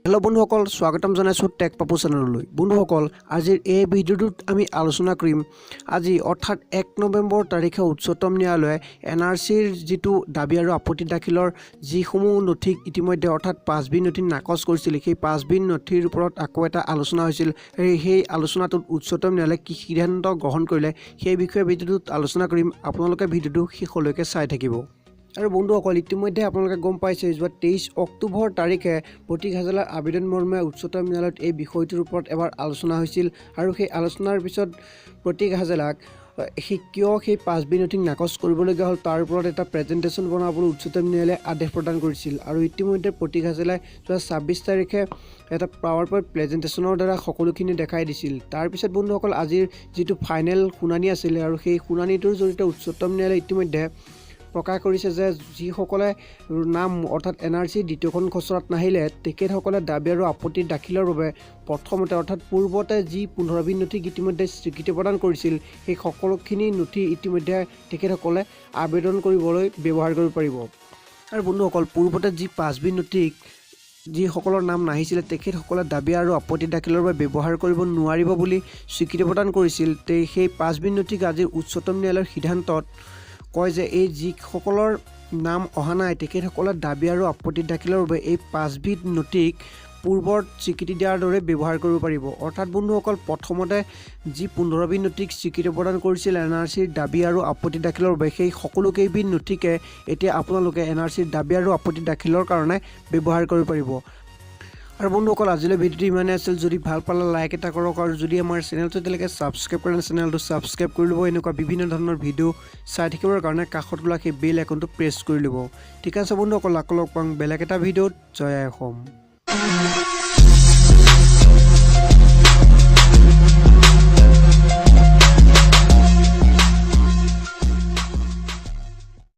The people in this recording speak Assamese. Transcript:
हेलो बंधुসকল स्वागतम জানাইছো টেক পাপু চেনেললৈ বন্ধুসকল আজিৰ এই ভিডিঅ'টোত আমি আলোচনা কৰিম আজি অৰ্থাৎ 1 নৱেম্বৰ তাৰিখে উচ্চতম ন্যায়ালয়ে NRCৰ যেটো দাবী আৰু আপত্তি দাখিলৰ যিসমূহ নথি ইতিমধ্যে অৰ্থাৎ 5B নথি নাকচ কৰিছিল সেই 5B নথিৰ ওপৰত আকৌ এটা আলোচনা হৈছিল সেই আলোচনাটোত উচ্চতম ন্যায়ালয়ে কি সিদ্ধান্ত গ্ৰহণ কৰিলে সেই বিষয়ে ভিডিঅ'টোত আলোচনা কৰিম আপোনালোকে ভিডিঅ'টো শেষলৈকে চাই থাকিব আৰু বন্ধুসকল ইতিমধ্যে আপোনালোকে গম পাইছে যে 23 অক্টোবৰ তাৰিখে প্ৰতীক হাজেলাৰ আবেদন মৰ্মে উচ্চতম ন্যায়ালয়ত এই বিষয়টোৰ ওপৰত এবাৰ আলোচনা হৈছিল আৰু সেই আলোচনাৰ পিছত প্ৰতীক হাজেলাক কিয় সেই 5B নথি নাকচ কৰিবলগীয়া হ'ল তাৰ ওপৰত এটা প্ৰেজেন্টেশ্যন বনাবলৈ উচ্চতম ন্যায়ালয়ে আদেশ প্ৰদান কৰিছিল আৰু ইতিমধ্যে প্ৰতীক হাজেলাই 26 তাৰিখে এটা পাৱাৰ পইণ্ট প্ৰেজেন্টেশ্যনৰ দ্বাৰা সকলোখিনি দেখাই দিছিল তাৰ পিছত বন্ধুসকল আজিৰ যেটো ফাইনেল শুনানি আছিল আৰু সেই শুনানিটোৰ জৰিয়তে উচ্চতম ন্যায়ালয়ে ইতিমধ্যে প্ৰকাশ কৰিছে যে যিসকলে নাম অৰ্থাৎ NRC দ্বিতীয়খন খচৰাত নাহিলে তেখেতসকলে দাবী আৰু আপত্তি দাখিলৰ বাবে প্ৰথমতে অৰ্থাৎ পূৰ্বতে যি 15B নথি ইতিমধ্যে স্বীকৃতি প্ৰদান কৰিছিল সেই সকলোখিনি নথি ইতিমধ্যে তেখেতসকলে আবেদন কৰিবলৈ ব্যৱহাৰ কৰিব পাৰিব আৰু বন্ধুসকল পূৰ্বতে যি 5B নথি যিসকলৰ নাম নাহিছিল তেখেতসকলে দাবী আৰু আপত্তি দাখিলৰ বাবে ব্যৱহাৰ কৰিব নোৱাৰিব বুলি স্বীকৃতি প্ৰদান কৰিছিল সেই 5B নথি আজিৰ উচ্চতম ন্যায়ালয়ৰ সিদ্ধান্তত কয় যে এই যিসকলৰ নাম অহা নাই তেখেতসকলে দাবী আৰু আপত্তি দাখিলৰ বাবে এই 5B নথিক পূৰ্বৰ স্বীকৃতি দিয়াৰ দৰে ব্যৱহাৰ কৰিব পাৰিব অৰ্থাৎ বন্ধুসকল প্ৰথমতে যি 15B নথিক স্বীকৃতি প্ৰদান কৰিছিল NRCৰ দাবী আৰু আপত্তি দাখিলৰ বাবে সেই সকলোকেইবিধ নথিকে এতিয়া আপোনালোকে NRCৰ দাবী আৰু আপত্তি দাখিলৰ কাৰণে ব্যৱহাৰ কৰিব পাৰিব আৰু বন্ধুসকল আজিলৈ ভিডিঅ'টো ইমানে আছিল যদি ভাল পালে লাইক এটা কৰক আৰু যদি আমাৰ চেনেলটো তেলেকে সাবস্ক্ৰাইব কৰা চেনেলটো সাবস্ক্ৰাইব কৰি লব এনেকুৱা বিভিন্ন ধৰণৰ ভিডিঅ' চাই থাকিবৰ কাৰণে কাষত ওলা সেই বেল আইকনটো প্ৰেছ কৰি লব ঠিক আছে বন্ধুসকল আকৌ লগ পাম বেলেগ এটা ভিডিঅ'ত জয় অসম